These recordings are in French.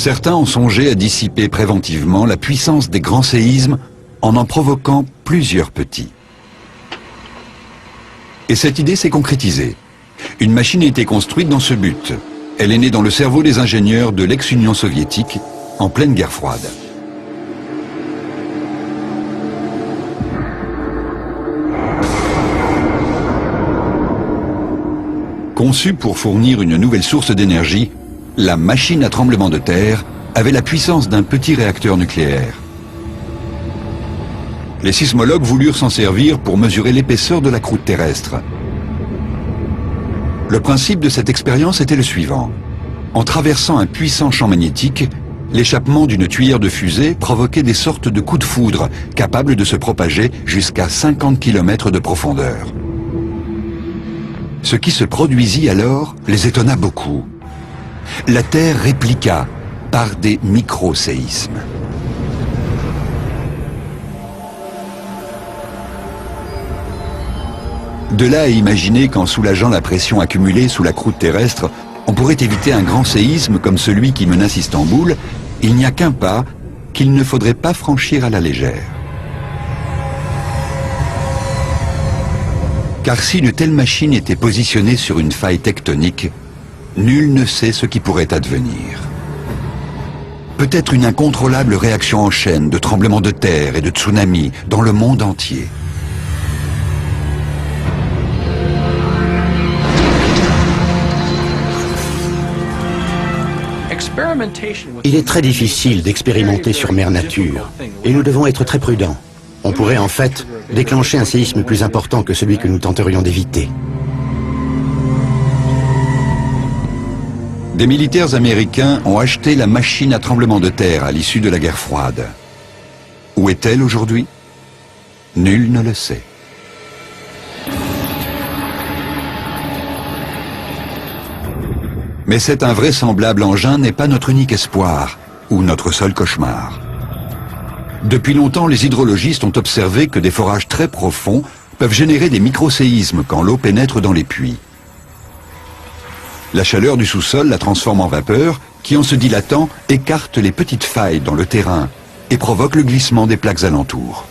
Certains ont songé à dissiper préventivement la puissance des grands séismes en provoquant plusieurs petits. Et cette idée s'est concrétisée. Une machine a été construite dans ce but. Elle est née dans le cerveau des ingénieurs de l'ex-Union soviétique en pleine guerre froide. Conçue pour fournir une nouvelle source d'énergie, la machine à tremblement de terre avait la puissance d'un petit réacteur nucléaire. Les sismologues voulurent s'en servir pour mesurer l'épaisseur de la croûte terrestre. Le principe de cette expérience était le suivant. En traversant un puissant champ magnétique, l'échappement d'une tuyère de fusée provoquait des sortes de coups de foudre capables de se propager jusqu'à 50 km de profondeur. Ce qui se produisit alors les étonna beaucoup. La Terre répliqua par des micro-séismes. De là à imaginer qu'en soulageant la pression accumulée sous la croûte terrestre, on pourrait éviter un grand séisme comme celui qui menace Istanbul, il n'y a qu'un pas qu'il ne faudrait pas franchir à la légère. Car si une telle machine était positionnée sur une faille tectonique, nul ne sait ce qui pourrait advenir. Peut-être une incontrôlable réaction en chaîne de tremblements de terre et de tsunamis dans le monde entier. Il est très difficile d'expérimenter sur mère nature, et nous devons être très prudents. On pourrait en fait déclencher un séisme plus important que celui que nous tenterions d'éviter. Des militaires américains ont acheté la machine à tremblement de terre à l'issue de la guerre froide. Où est-elle aujourd'hui? Nul ne le sait. Mais cet invraisemblable engin n'est pas notre unique espoir, ou notre seul cauchemar. Depuis longtemps, les hydrologistes ont observé que des forages très profonds peuvent générer des microséismes quand l'eau pénètre dans les puits. La chaleur du sous-sol la transforme en vapeur qui, en se dilatant, écarte les petites failles dans le terrain et provoque le glissement des plaques alentours.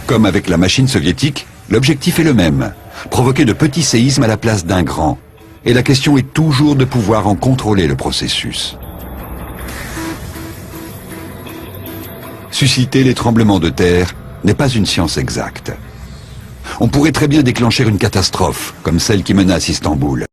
Comme avec la machine soviétique, l'objectif est le même, provoquer de petits séismes à la place d'un grand. Et la question est toujours de pouvoir en contrôler le processus. Susciter les tremblements de terre n'est pas une science exacte. On pourrait très bien déclencher une catastrophe, comme celle qui menace Istanbul.